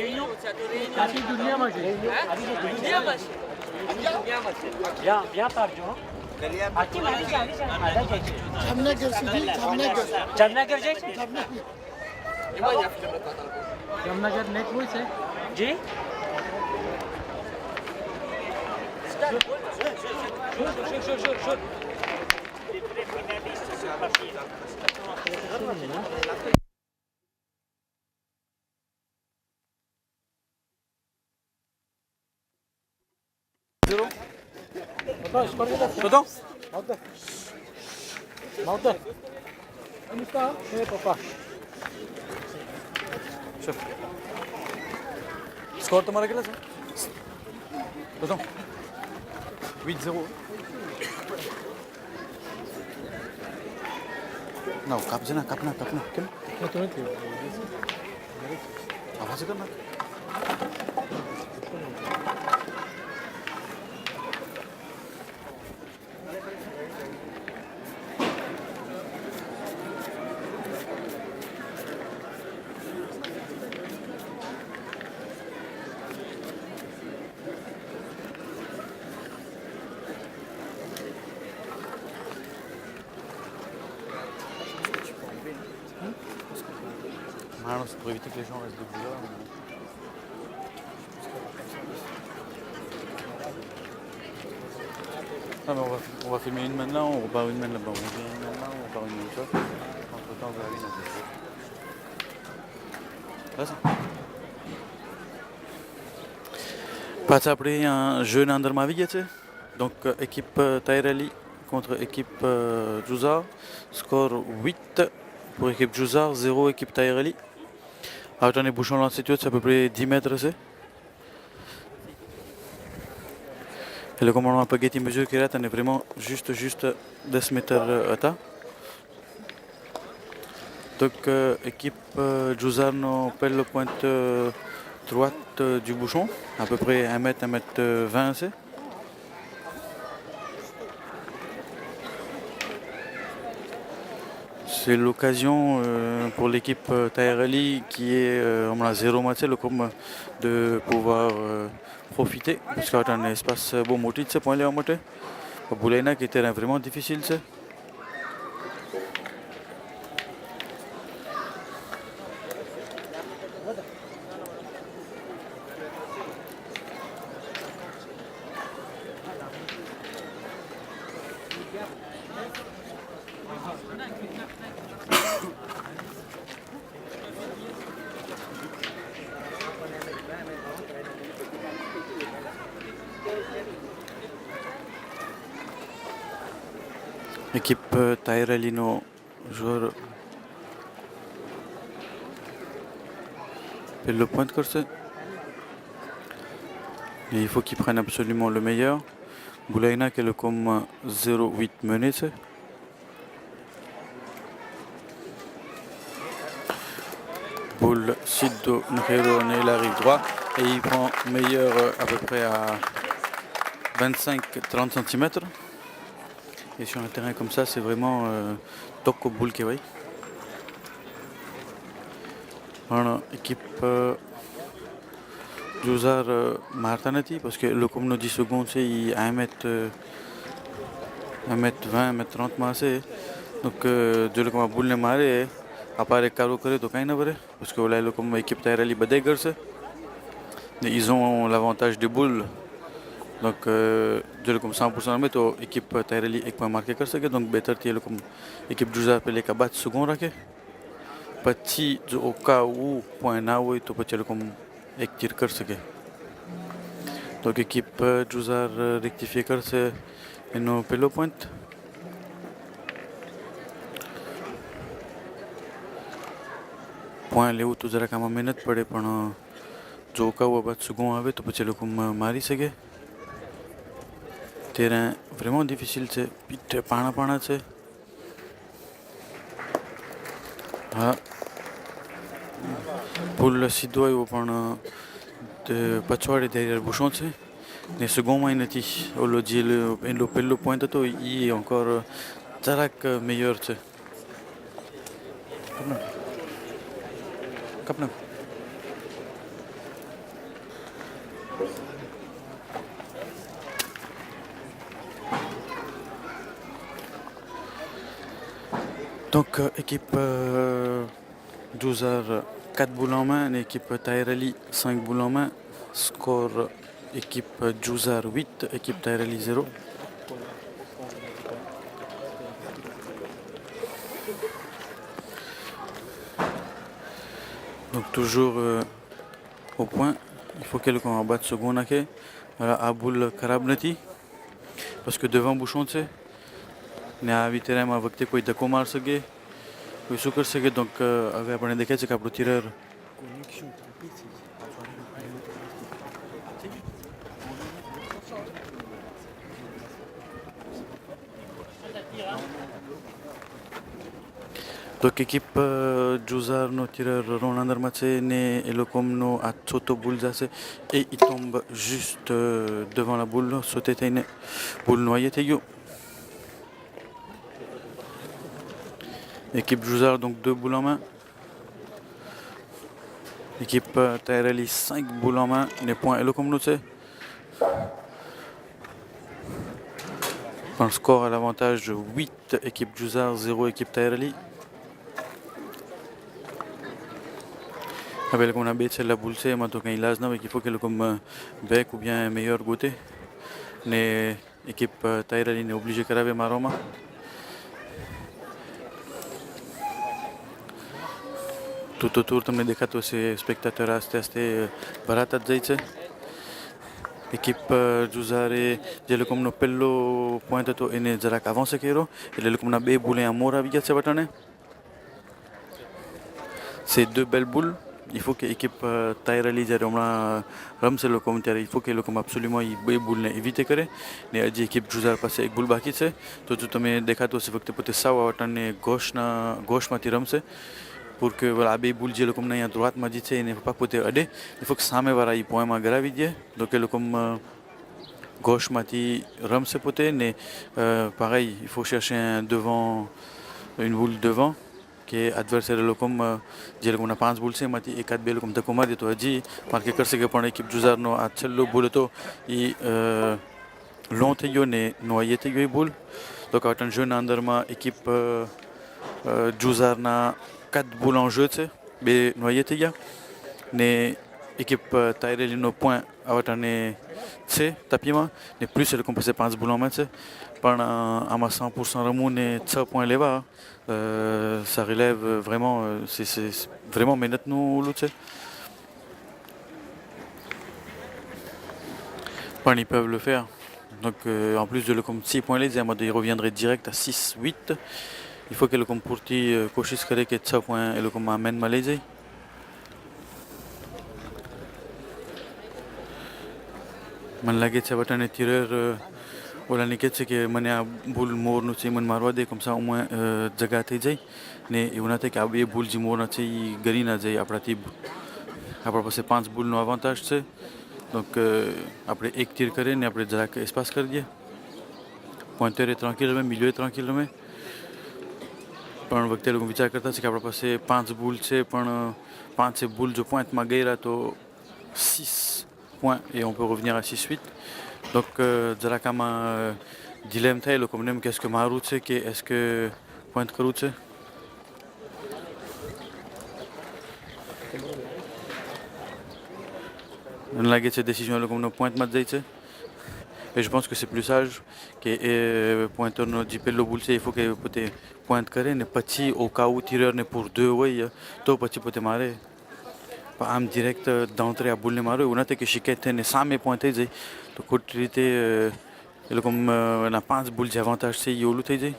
Réunion. Kaçı dünya maçı. Dünya maçı. Dünya maçı. Viens par jour. Hakim Ali ada geçti. Jamnagar city, Jamnagar. Jamnagar geçti. Jamnagar net હોય છે जी. Pardon Mauda Musta papa score तुम्हारा कितना है बताओ 8-0 ना कापना क्यों आवाज करना Manos, pour éviter que les gens restent debout là. Ah, mais on va filmer une main là, on repart une main là-bas. On vient une main là, on repart une main là. Entre temps, on va aller dans le jeu. Là, ça. Pas après un jeu dans ma vie, donc équipe Tairali contre équipe Juzar. Score 8 pour équipe Juzar, 0 équipe Tairali. Attends, les bouchons l'altitude, c'est à peu près 10 mètres. Et le commandant Paghetti mesure qu'il est, on est vraiment juste 10 mètres à ta. Donc, équipe Juzar nous pèle le pointe droite du bouchon, à peu près 1 mètre, 1 mètre 20. C'est l'occasion pour l'équipe Tairali qui est à 0 match de pouvoir profiter parce qu'il y a un espace bon motif pour aller en montée. Boulaina qui était vraiment difficile. Équipe Tairalino, joueur fait le point de course. Il faut qu'il prenne absolument le meilleur. Boulaina qui est le com 0,8 mené. Boule Sido Nkhero il arrive droit et il prend meilleur à peu près à 25-30 cm. Et sur un terrain comme ça, c'est vraiment Toko Boule qui va. Voilà, équipe Juzar Martanati, parce que le comme nous 10 secondes, c'est 1 mètre 20, 1 mètre 30 massé. Donc, je le comme Boule ne marre, à part les carreaux करे तो कहीं ना भरे parce que là le comme équipe Tairali badé घर से ils ont l'avantage des boules. Donc, जो लोग 100% में तो équipe Tairali एक point marqué कर सके donc बेहतर थी लोग équipe Juzar पहले का बाद second रखे पच्ची जो ओका वो point ना हुई तो बच्चे लोग एक tir कर सके donc équipe Juzar rectifier कर से इन्हों पहले point point ले वो तो जरा काम मेहनत पड़े पण जो ओका हुआ बाद second आवे तो बच्चे लोग मारी सके terrain vraiment difficile છે પીઠે પાણા છે હા પુલ સીધો આવ્યો પણ પછવાડે derrière bouchon છે ને secondમાં il નથી ઓલો જે એનો પહેલો point હતો એ encore જરાક meilleur છે કપના Donc, équipe Djouzar 4 boules en main, et équipe Tairali 5 boules en main. Score équipe Djouzar 8, équipe Tairali 0. Donc, toujours au point. Il faut quelqu'un batte second nake. À boule Karabnati. Parce que devant bouchon, tu sais. Ne a vitesse ma vecte कोई धक्को मार सके कोई શું કરી શકે donc હવે આપણે દેખાય છે કે આપણો તીરર donc équipe Djouzarનો તીરર રોણ અંદરમાં છે ને એ લોકોનો આ ચોથો બોલ જશે et il tombe juste devant la boule sauté થઈને boule noyée થઈ ગયો. Équipe Djouzar, donc 2 boules en main. Équipe Tairali 5 boules en main. Les points et le comme nous c'est. Un score à l'avantage 8 équipe Djouzar, 0 équipe Tairali. Avec qu'on a bêté la boule c'est maintenant quand il a il faut que le comme bec ou bien meilleur goûter. Mais équipe Tairali n'est obligé de faire maroma. Tout autour તમને દેખાતો હશે સ્પેક્ટાટર આસ્તે આસ્તે ભરાતા જ જાય છે. એકિપ જુઝારે જે લોકોનો પહેલો પોઈન્ટ હતો એને જરાક અવાન્સ કર્યો એટલે લોકોના બે બુલે આ મોર આવી ગયા છે વટાણે. C'est deux belles boules. Il faut que l'équipe Tairali જ્યારે હમણાં રમશે લોકો ત્યારે il faut que લોકો absolument એ બે બુલને éviter કરે ને હજી એકિપ જુઝાર પાસે એક બુલ બાકી છે તો જો તમે દેખાતો હશે વખતે પોતે સાવ આ વટાણે ગોશમાંથી રમશે. Pour que voilà, les boules de comme à droite m'a dit il ne faut pas poter aider. Il faut que ça me voilà, il point ma gravité. Donc le comme gauche m'a dit ram se poter, mais pareil, il faut chercher un devant, une boule devant qui est adversaire de le comme dire qu'on a 5 boules c'est m'a dit et 4 belles comme de combat de toi dit marqué que c'est que pour l'équipe Djouzar no a cello boule to et long yo ne noyé te yo boule. Donc à un jeune anderma équipe Djouzar na 4 boules en jeu, tu sais, mais noyé t'es gars. Mais équipe Tairali no point à votre année, tu sais, tapis-moi. Mais plus c'est le compensé 5 boules en main, tu sais. Pendant à ma 100% remous, ne 3 points là-bas. Ça relève vraiment, c'est vraiment ménette nous, tu sais. Ils peuvent le faire. Donc en plus de le comme 6 points les ils reviendraient direct à 6-8. Il faut que le comporti cochise करे que 6 points et le comme amène Malaisie. Man lage છે વટાને તીરર ઓલા ને કહે છે કે મને આ ભૂલ મોરનું છે મને મારવા દે comme ça au moins જગા થઈ જાય ને એવું ના થાય કે આ બે ભૂલ જે મોરના છે એ ગરી ના જાય આપણાથી. આપણા પાસે 5 ભૂલનો avantage છે donc આપણે એક તીર કરીએ ને આપણે જરાક espace કરી દઈએ. પોઈન્ટર est tranquille રમે milieu est tranquille રમે. પણ વખતે લોકો વિચાર કરતા છે કે આપણા પાસે 5 બુલ છે પણ 5 બુલ જો પોઈન્ટમાં ગયેલા તો 6 points et on peut revenir à 6-8. Donc જરાક આમાં dilemme થાય લોકો મને qu'est-ce que મારું છે કે est-ce que પોઈન્ટ કરવું છે. મને લાગે છે décision લોકોનો પોઈન્ટમાં જ જાય છે. Et je pense que c'est plus sage que pointeur no dipello boule il faut que pote pointe करे ne પછી au cas où tireur ne pour 2 ouais તો પછી પોતે મારે આમ direct d'entrée à boule ne મારો એવું નથી કે શિકાયત થઈને સામે પોઈન્ટ થઈ જાય તો ખોટી રીતે એ લોકો ના 5 બોલ જે avantage છે એ ઓલું થઈ જાય.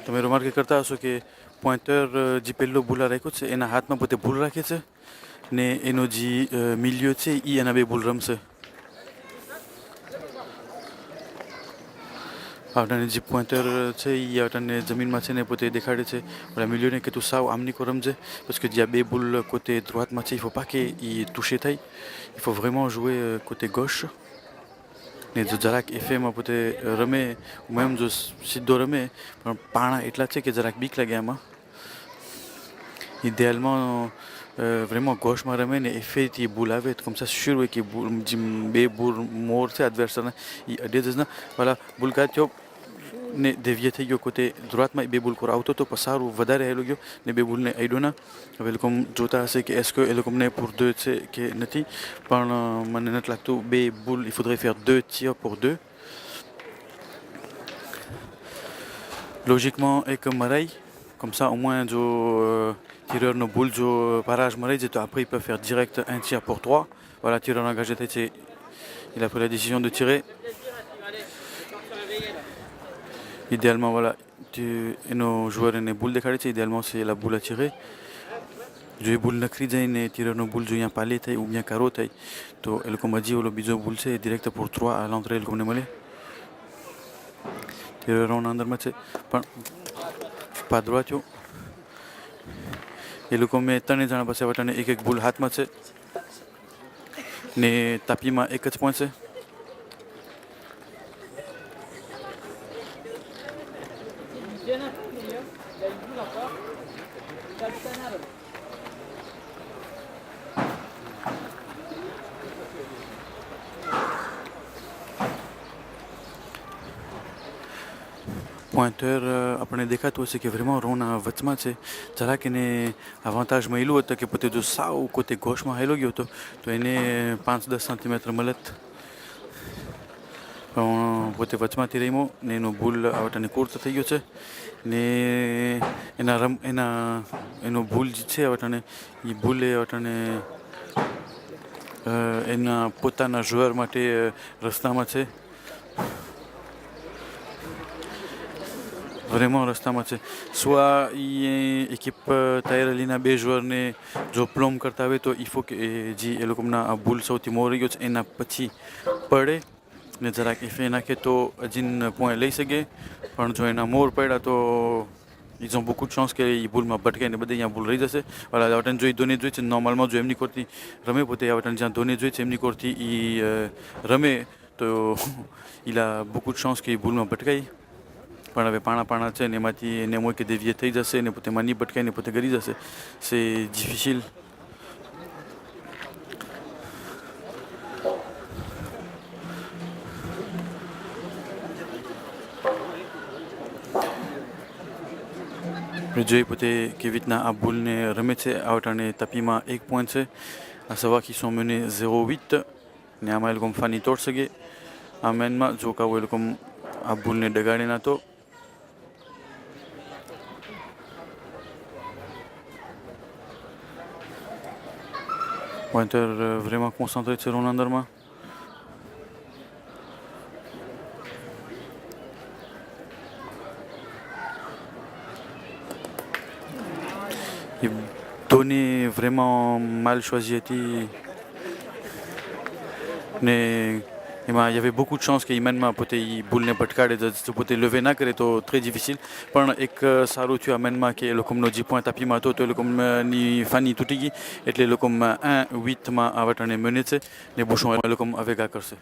તમે remarque કરતા હશો કે પોઈન્ટર જે પહેલો બોલ રાખ્યો છે એના હાથમાં પોતે ભૂલ રાખે છે ને એનો જે મિલિયો છે એ એના બે ભૂલ રમશે. આપણને જે પોઈન્ટર છે એ આપણને જમીનમાં છે ને પોતે દેખાડે છે ઓલા મિલિયોને કે તું સાવ આમની કો રમજે parce que જ્યાં બે બોલ côté droiteમાં છે il faut pas qu'il toucher થાય. Il faut vraiment jouer côté gauche. ને જો જરાક એફએમાં પોતે રમે એમ જો સીધો રમે પણ પાણા એટલા છે કે જરાક બીક લાગે આમાં. Idéalement, vraiment gauche-માં રમે ને એફેથી બોલ આવે તો comme ça sûr હોય કે બે બોલ મોર છે adversaire એ અડે જ ના voilà બોલ કાઢ્યો ને દેવીએ થઈ ગયો કોતે droite-માં બે બોલ કોર આવતો તો સારું વધારે હેલો ગયો ને બે બોલને અડ્યો ના. હવે લોકો જોતા હશે કે est-ce que એ લોકોને pour 2 છે કે નથી પણ મને નથી લાગતું બે બોલ il faudrait faire 2 tirs pour 2. Logiquement એક મરાઈ comme ça au moins જો tireur no boule jo barrage marais et après il peut faire direct un tir pour 3. Voilà, tireur engagé tête, il a pris la décision de tirer. Idéalement voilà, nos joueurs ne boule de carré, idéalement c'est la boule à tirer. Je boule na crise ne tireur no boule jo yan palette ou bien carotte. To el comme dit le bizo boule c'est direct pour 3 à l'entrée le comme nemale. Tireur en અંદર માં છે પણ પાદરો થયો એ લોકો મેં 3 જણા પાસે વટાને એક બોલ હાથમાં છે ને તાપીમાં એક જ પોઈન્ટ છે. પોઈન્ટર આપણે દેખાતું હશે કે vraiment રોના વચમાં છે. જરાક એને અવાંતાજ મળ્યું હતું કે પોતે જો સાવ કોતે ગોશમાં હેલો ગયો હતો તો એને 5-10 સેન્ટીમીટર મળત પણ પોતે વચમાંથી રમ્યો ને એનો ભૂલ આવટાને કોર્ટ થઈ ગયો છે ને એનો ભૂલ છે આવટાને એ ભૂલે આવટાને એના પોતાના joueur માટે રસ્તામાં છે. Vraiment રસ્તામાં છે. soit équipe તાયરાલીના બે joueurs જો પ્લોમ કરતા હોય તો il faut que જે એ લોકોના આ ભૂલ સૌથી મોરી ગયો છે એના પછી પડે ને જરાક એફે નાખે તો હજી પોઈન્ટ લઈ શકે પણ જો એના મોર પડ્યા તો ils ont beaucoup de chance કે એ ભૂલમાં ભટકાઈને બધે અહીંયા ભૂલ રહી જશે. voilà આવટાને જોઈ ધોની જોઈ છે નોર્મલમાં જો એમની કોરથી રમે પોતે આવટાને જ્યાં ધોની જોઈ છે એમની કોરથી એ રમે તો il a beaucoup de chance કે એ ભૂલમાં ભટકાઈ પણ હવે પાણા છે ને એમાંથી એને મોય કે દેવીએ થઈ જશે ને પોતે માની ભટકાઈને પોતે ગરી જશે. c'est difficile. જોઈ પોતે કેવી રીતના આ બોલને રમે છે. આવટાને તાપીમાં 1 પોઈન્ટ છે. à savoir qu'ils sont menés 0-8 ને આમાં એ લોકો ફાની તોડ શકે. આ મેનમાં જો કાવો એ લોકો આ બોલને ડગાડે ના તો Pointer vraiment concentré sur son endroit. Il donnait vraiment mal choisi. Il y avait beaucoup de chance qu'il mène પોતે બોલને ભટકાડે જ પોતે લેવે ના કરે તો très difficile. પણ એક સારું થયું આ મેનમાં કે એ લોકોનો જે પોઈન્ટ આપીમાં હતો તો એ લોકોની ફાની તૂટી ગઈ એટલે એ લોકો 1-8માં આ વટાણે મેને છે ને બુશો એ લોકો હવે ગા કરશે.